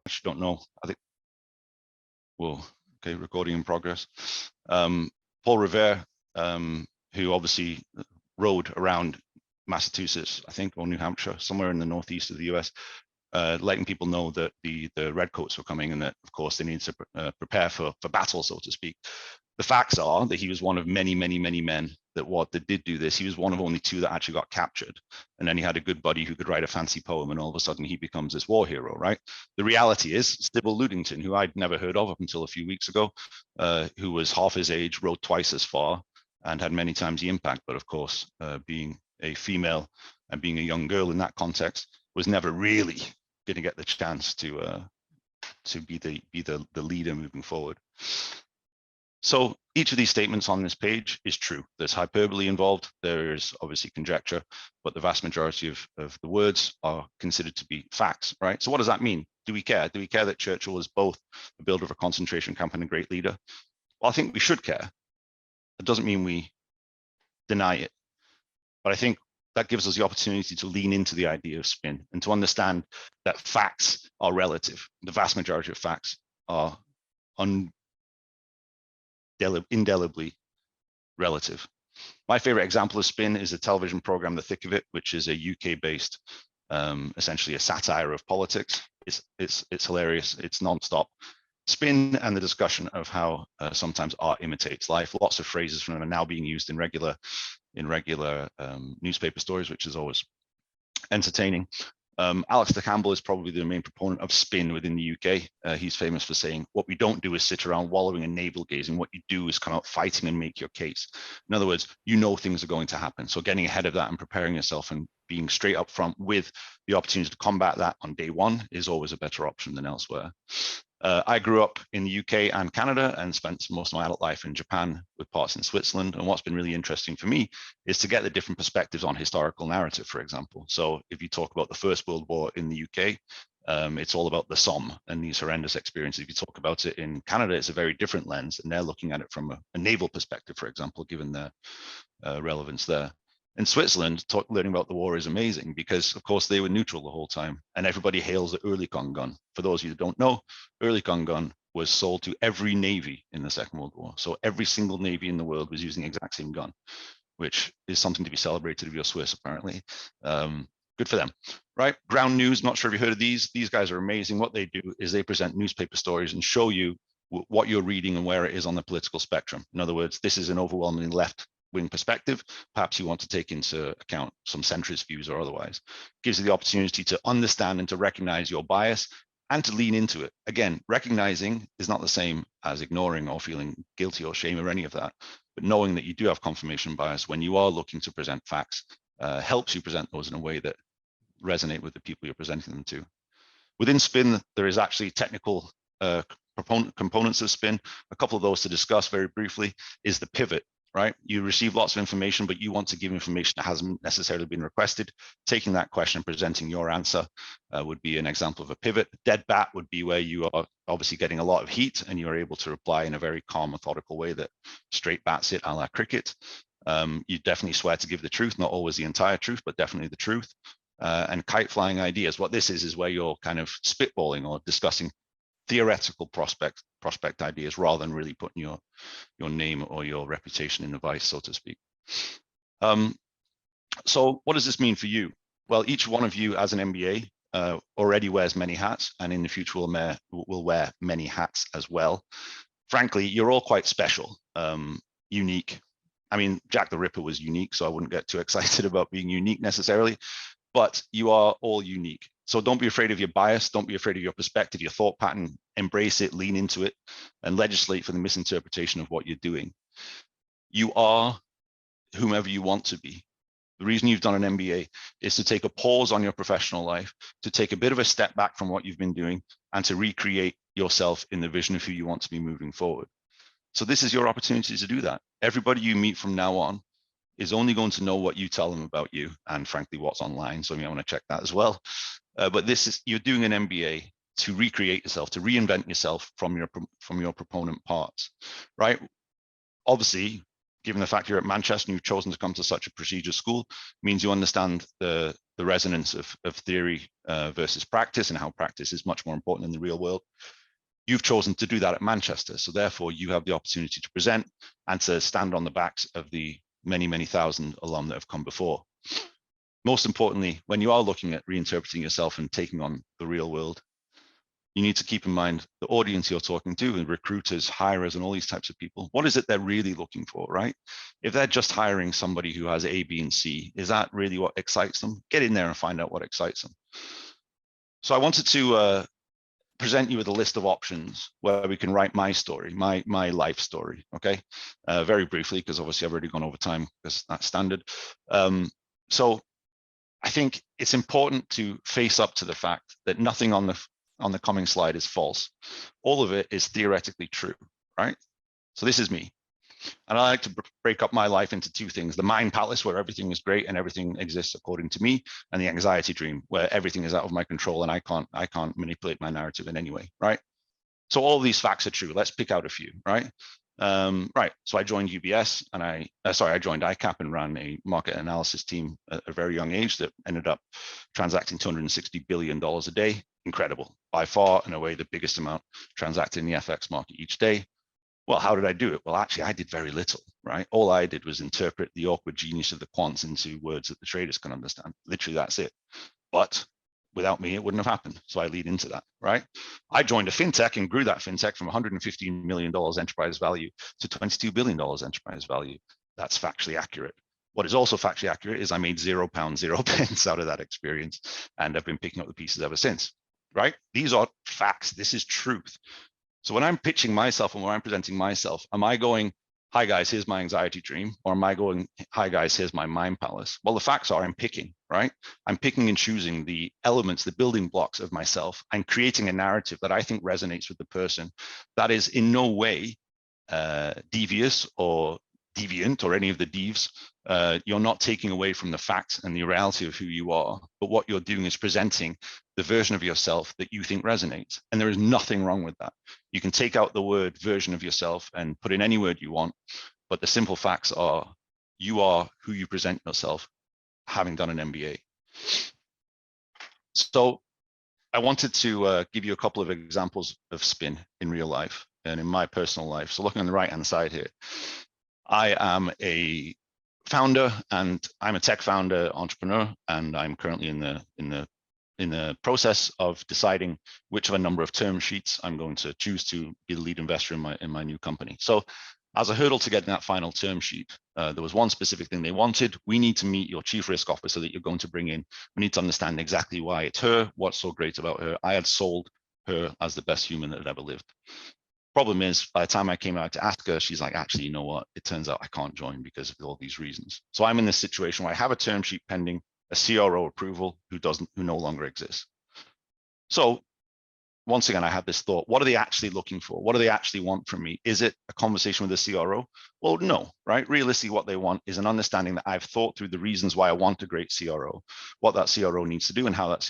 actually don't know. I think, whoa, okay, recording in progress. Paul Revere, who obviously rode around Massachusetts, I think, or New Hampshire, somewhere in the northeast of the US, letting people know that the redcoats were coming and that, of course, they needed to prepare for battle, so to speak. The facts are that he was one of many, many, many men that did do this. He was one of only 2 that actually got captured. And then he had a good buddy who could write a fancy poem, and all of a sudden he becomes this war hero, right? The reality is Sybil Ludington, who I'd never heard of up until a few weeks ago, who was half his age, rode twice as far, and had many times the impact. But of course, being a female and being a young girl in that context, was never really going to get the chance to be the leader moving forward. So each of these statements on this page is true. There's hyperbole involved. There is obviously conjecture, but the vast majority of the words are considered to be facts, right? So what does that mean? Do we care? Do we care that Churchill was both the builder of a concentration camp and a great leader? Well, I think we should care. It doesn't mean we deny it. But I think that gives us the opportunity to lean into the idea of spin and to understand that facts are relative. The vast majority of facts are indelibly relative. My favorite example of spin is the television program The Thick of It, which is a UK-based, essentially a satire of politics. It's hilarious. It's nonstop. Spin and the discussion of how sometimes art imitates life. Lots of phrases from them are now being used in regular newspaper stories, which is always entertaining. Alex de Campbell is probably the main proponent of spin within the UK. He's famous for saying, what we don't do is sit around wallowing in navel gazing. What you do is come out fighting and make your case. In other words, you know things are going to happen. So getting ahead of that and preparing yourself and being straight up front with the opportunity to combat that on day one is always a better option than elsewhere. I grew up in the UK and Canada and spent most of my adult life in Japan with parts in Switzerland. And what's been really interesting for me is to get the different perspectives on historical narrative, for example. So if you talk about the First World War in the UK, it's all about the Somme and these horrendous experiences. If you talk about it in Canada, it's a very different lens, and they're looking at it from a naval perspective, for example, given their relevance there. In Switzerland, learning about the war is amazing because, of course, they were neutral the whole time, and everybody hails the Oerlikon gun. For those of you that don't know, Oerlikon gun was sold to every navy in the Second World War. So every single navy in the world was using the exact same gun, which is something to be celebrated if you're Swiss, apparently. Good for them, right? Ground News, not sure if you heard of these. These guys are amazing. What they do is they present newspaper stories and show you what you're reading and where it is on the political spectrum. In other words, this is an overwhelmingly left-wing perspective. Perhaps you want to take into account some centrist views or otherwise. Gives you the opportunity to understand and to recognize your bias and to lean into it. Again, recognizing is not the same as ignoring or feeling guilty or shame or any of that, but knowing that you do have confirmation bias when you are looking to present facts helps you present those in a way that resonate with the people you're presenting them to. Within spin, there is actually technical components of spin. A couple of those to discuss very briefly is the pivot, right? You receive lots of information, but you want to give information that hasn't necessarily been requested. Taking that question and presenting your answer would be an example of a pivot. Dead bat would be where you are obviously getting a lot of heat and you are able to reply in a very calm, methodical way that straight bats it a la cricket. You definitely swear to give the truth, not always the entire truth, but definitely the truth. And kite flying ideas. What this is where you're kind of spitballing or discussing theoretical prospect ideas rather than really putting your name or your reputation in the vice, so to speak. So what does this mean for you? Well, each one of you as an MBA already wears many hats, and in the future will wear many hats as well. Frankly, you're all quite special, unique. I mean, Jack the Ripper was unique, so I wouldn't get too excited about being unique necessarily, but you are all unique. So don't be afraid of your bias. Don't be afraid of your perspective, your thought pattern. Embrace it, lean into it, and legislate for the misinterpretation of what you're doing. You are whomever you want to be. The reason you've done an MBA is to take a pause on your professional life, to take a bit of a step back from what you've been doing, and to recreate yourself in the vision of who you want to be moving forward. So this is your opportunity to do that. Everybody you meet from now on is only going to know what you tell them about you, and frankly, what's online. So I want to check that as well. But you're doing an MBA to recreate yourself, to reinvent yourself from your proponent parts, right? Obviously, given the fact you're at Manchester and you've chosen to come to such a prestigious school, means you understand the resonance of theory versus practice, and how practice is much more important in the real world. You've chosen to do that at Manchester, so therefore you have the opportunity to present and to stand on the backs of the many, many thousand alum that have come before. Most importantly, when you are looking at reinterpreting yourself and taking on the real world, you need to keep in mind the audience you're talking to, and recruiters, hirers, and all these types of people. What is it they're really looking for, right? If they're just hiring somebody who has A, B, and C, is that really what excites them? Get in there and find out what excites them. So I wanted to present you with a list of options where we can write my story, my life story, okay? Very briefly, because obviously I've already gone over time because that's standard. So I think it's important to face up to the fact that nothing on the coming slide is false. All of it is theoretically true, right? So this is me. And I like to break up my life into two things: the mind palace, where everything is great and everything exists according to me, and the anxiety dream, where everything is out of my control and I can't manipulate my narrative in any way, right? So all of these facts are true. Let's pick out a few, right? Right. So I joined UBS, and I joined ICAP and ran a market analysis team at a very young age that ended up transacting $260 billion a day. Incredible. By far and away the biggest amount transacted in the FX market each day. Well, how did I do it? Well, actually, I did very little, right? All I did was interpret the awkward genius of the quants into words that the traders can understand. Literally, that's it. But without me, it wouldn't have happened. So I lead into that, right? I joined a fintech and grew that fintech from $115 million enterprise value to $22 billion enterprise value. That's factually accurate. What is also factually accurate is I made £0, 0 pence out of that experience, and I've been picking up the pieces ever since, right? These are facts. This is truth. So when I'm pitching myself and when I'm presenting myself, am I going, hi guys, here's my anxiety dream? Or am I going, hi guys, here's my mind palace? Well, the facts are I'm picking, right? I'm picking and choosing the elements, the building blocks of myself. I'm creating a narrative that I think resonates with the person, that is in no way devious or deviant or any of the devs. You're not taking away from the facts and the reality of who you are, but what you're doing is presenting the version of yourself that you think resonates. And there is nothing wrong with that. You can take out the word version of yourself and put in any word you want, but the simple facts are you are who you present yourself, having done an MBA. So I wanted to give you a couple of examples of spin in real life and in my personal life. So looking on the right-hand side here, I am a founder, and I'm a tech founder entrepreneur, and I'm currently in the process of deciding which of a number of term sheets I'm going to choose to be the lead investor in my new company. So as a hurdle to getting that final term sheet, there was one specific thing they wanted. We need to meet your chief risk officer that you're going to bring in. We need to understand exactly why it's her, what's so great about her. I had sold her as the best human that had ever lived. Problem is, by the time I came out to ask her, she's like, actually, you know what? It turns out I can't join because of all these reasons. So I'm in this situation where I have a term sheet pending, a CRO approval who no longer exists. So once again, I had this thought, what are they actually looking for? What do they actually want from me? Is it a conversation with the CRO? Well, no, right? Realistically, what they want is an understanding that I've thought through the reasons why I want a great CRO, what that CRO needs to do, and how that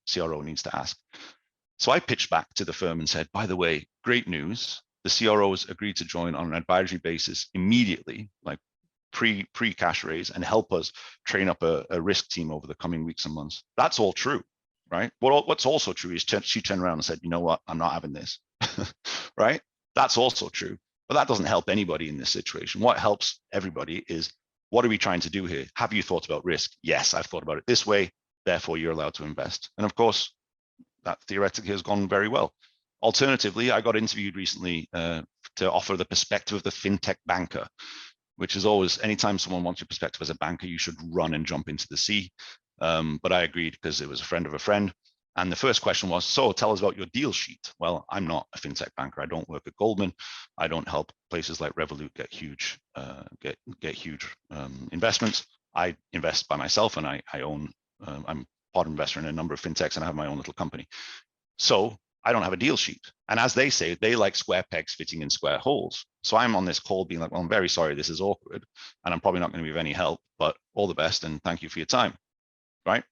CRO needs to ask. So I pitched back to the firm and said, by the way, great news. The CROs agreed to join on an advisory basis immediately, like pre-cash raise, and help us train up a risk team over the coming weeks and months. That's all true, right? What's also true is she turned around and said, you know what, I'm not having this, right? That's also true, but that doesn't help anybody in this situation. What helps everybody is, what are we trying to do here? Have you thought about risk? Yes, I've thought about it this way, therefore you're allowed to invest. And of course, that theoretically has gone very well. Alternatively, I got interviewed recently to offer the perspective of the fintech banker, which is always, anytime someone wants your perspective as a banker, you should run and jump into the sea. But I agreed because it was a friend of a friend. And the first question was, so tell us about your deal sheet. Well, I'm not a fintech banker. I don't work at Goldman. I don't help places like Revolut get huge investments. I invest by myself, and I own, I'm part investor in a number of fintechs, and I have my own little company. So I don't have a deal sheet. And as they say, they like square pegs fitting in square holes. So I'm on this call being like, well, I'm very sorry, this is awkward, and I'm probably not going to be of any help, but all the best and thank you for your time, right?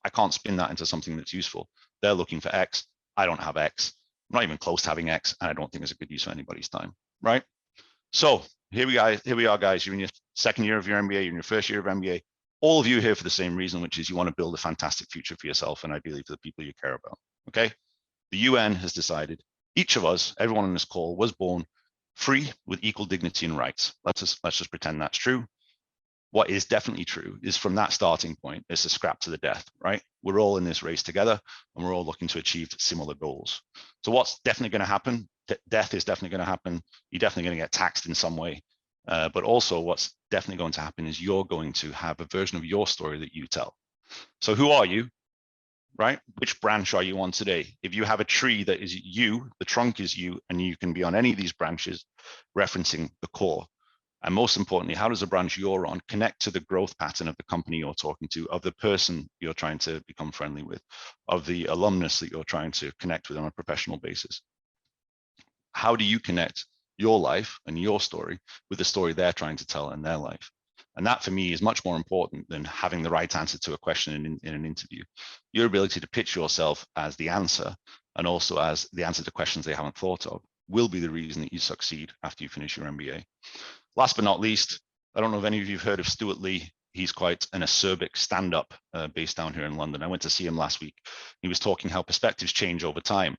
I can't spin that into something that's useful. They're looking for X. I don't have X. I'm not even close to having X, and I don't think it's a good use of anybody's time, right? So here we are, guys. You're in your second year of your MBA, you're in your first year of MBA. All of you are here for the same reason, which is you want to build a fantastic future for yourself and ideally for the people you care about. Okay. The UN has decided each of us, everyone on this call, was born free with equal dignity and rights. Let's just pretend that's true. What is definitely true is from that starting point, it's a scrap to the death, right? We're all in this race together and we're all looking to achieve similar goals. So what's definitely going to happen? Death is definitely going to happen. You're definitely going to get taxed in some way. But also what's definitely going to happen is you're going to have a version of your story that you tell. So who are you, right? Which branch are you on today? If you have a tree that is you, the trunk is you, and you can be on any of these branches referencing the core. And most importantly, how does the branch you're on connect to the growth pattern of the company you're talking to, of the person you're trying to become friendly with, of the alumnus that you're trying to connect with on a professional basis? How do you connect your life and your story with the story they're trying to tell in their life? And that for me is much more important than having the right answer to a question in an interview. Your ability to pitch yourself as the answer and also as the answer to questions they haven't thought of will be the reason that you succeed after you finish your MBA. Last but not least, I don't know if any of you have heard of Stuart Lee. He's quite an acerbic stand-up based down here in London. I went to see him last week. He was talking how perspectives change over time.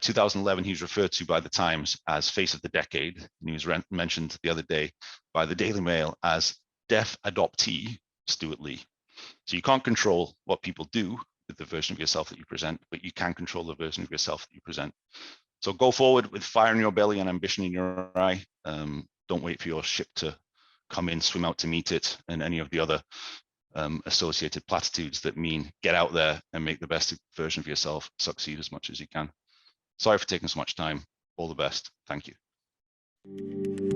2011, he was referred to by the Times as face of the decade. And he was mentioned the other day by the Daily Mail as deaf adoptee Stuart Lee. So you can't control what people do with the version of yourself that you present, but you can control the version of yourself that you present. So go forward with fire in your belly and ambition in your eye. Don't wait for your ship to come in, swim out to meet it, and any of the other associated platitudes that mean get out there and make the best version of yourself succeed as much as you can. Sorry for taking so much time. All the best. Thank you.